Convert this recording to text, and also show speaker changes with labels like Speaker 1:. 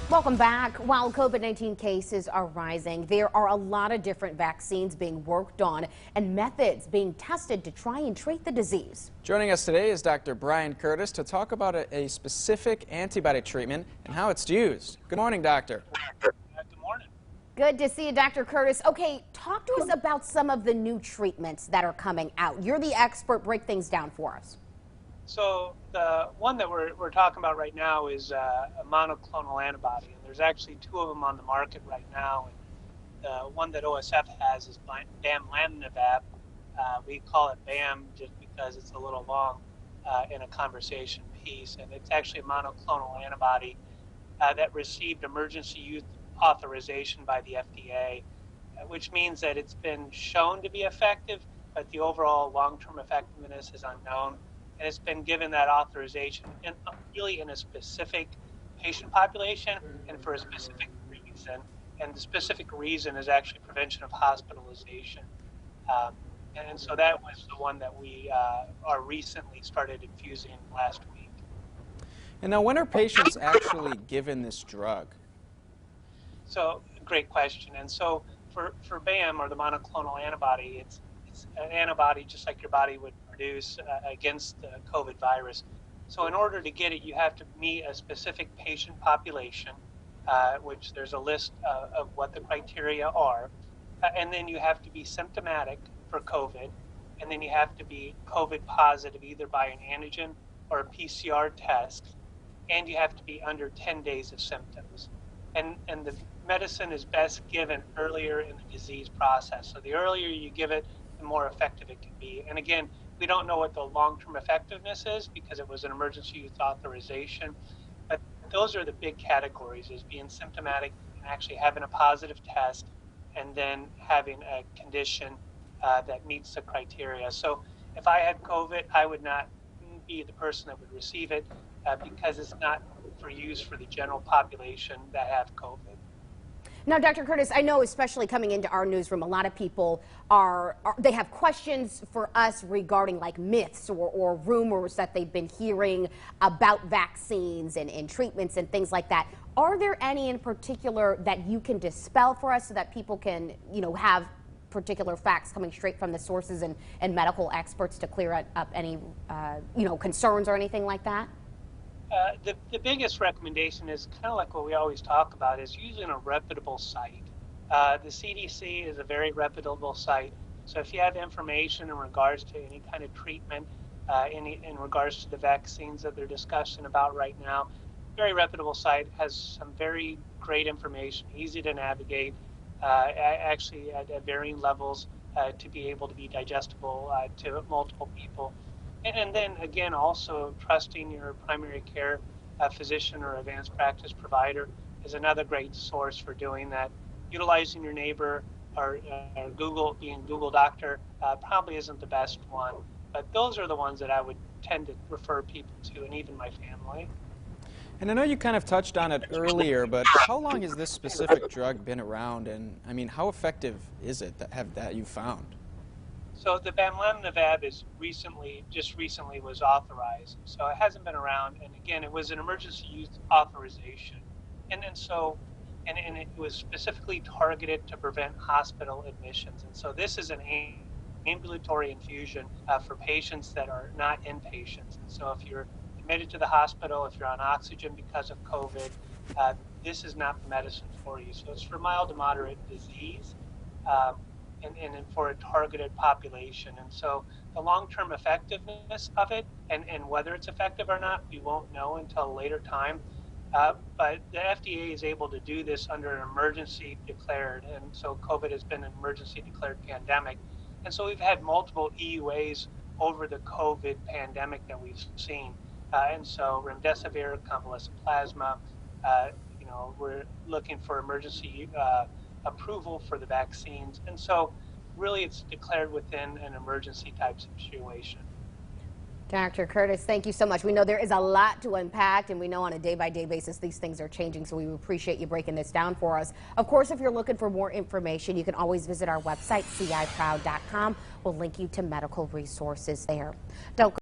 Speaker 1: Welcome back. While COVID-19 cases are rising, there are a lot of different vaccines being worked on and methods being tested to try and treat the disease.
Speaker 2: Joining us today is Dr. Brian Curtis to talk about a specific antibody treatment and how it's used. Good morning, doctor.
Speaker 3: Good morning.
Speaker 1: Good to see you, Dr. Curtis. Okay, talk to us about some of the new treatments that are coming out. You're the expert. Break things down for us.
Speaker 3: So the one that we're talking about right now is a monoclonal antibody, and there's actually two of them on the market right now. And the one that OSF has is bamlanivimab. We call it BAM just because it's a little long in a conversation piece, and it's actually a monoclonal antibody that received emergency use authorization by the FDA, which means that it's been shown to be effective, but the overall long-term effectiveness is unknown. And it's been given that authorization really in a specific patient population and for a specific reason. And the specific reason is actually prevention of hospitalization. And so that was the one that we are recently started infusing last week.
Speaker 2: And now, when are patients actually given this drug?
Speaker 3: So, great question. And so for BAM, or the monoclonal antibody, it's an antibody just like your body would produce against the COVID virus. So in order to get it, you have to meet a specific patient population, which there's a list of what the criteria are. And then you have to be symptomatic for COVID. And then you have to be COVID positive either by an antigen or a PCR test. And you have to be under 10 days of symptoms. And the medicine is best given earlier in the disease process. So the earlier you give it, the more effective it can be. And again, we don't know what the long-term effectiveness is because it was an emergency use authorization. But those are the big categories, is being symptomatic and actually having a positive test and then having a condition that meets the criteria. So if I had COVID, I would not be the person that would receive it because it's not for use for the general population that have COVID.
Speaker 1: Now, Dr. Curtis, I know especially coming into our newsroom, a lot of people they have questions for us regarding like myths or rumors that they've been hearing about vaccines and treatments and things like that. Are there any in particular that you can dispel for us so that people can, have particular facts coming straight from the sources and medical experts to clear up any, concerns or anything like that?
Speaker 3: The biggest recommendation is kind of like what we always talk about, is using a reputable site. The CDC is a very reputable site. So if you have information in regards to any kind of treatment, in regards to the vaccines that they're discussing about right now, very reputable site, has some very great information, easy to navigate, actually at varying levels to be able to be digestible to multiple people. And then again, also trusting your primary care physician or advanced practice provider is another great source for doing that. Utilizing your neighbor or being Google Doctor probably isn't the best one, but those are the ones that I would tend to refer people to, and even my family.
Speaker 2: And I know you kind of touched on it earlier, but how long has this specific drug been around, and I mean, how effective is it that you found?
Speaker 3: So the bamlanivimab just recently was authorized. So it hasn't been around, and again, it was an emergency use authorization, and it was specifically targeted to prevent hospital admissions. And so this is an ambulatory infusion for patients that are not inpatients. And so if you're admitted to the hospital, if you're on oxygen because of COVID, this is not the medicine for you. So it's for mild to moderate disease. And for a targeted population. And so the long-term effectiveness of it and whether it's effective or not, we won't know until a later time. But the FDA is able to do this under an emergency declared. And so COVID has been an emergency declared pandemic. And so we've had multiple EUAs over the COVID pandemic that we've seen. And so remdesivir, convalescent plasma, we're looking for emergency approval for the vaccines. And so really it's declared within an emergency type situation.
Speaker 1: Dr. Curtis, thank you so much. We know there is a lot to unpack, and we know on a day-by-day basis these things are changing, so we appreciate you breaking this down for us. Of course, if you're looking for more information, you can always visit our website, ciproud.com. We'll link you to medical resources there. Don't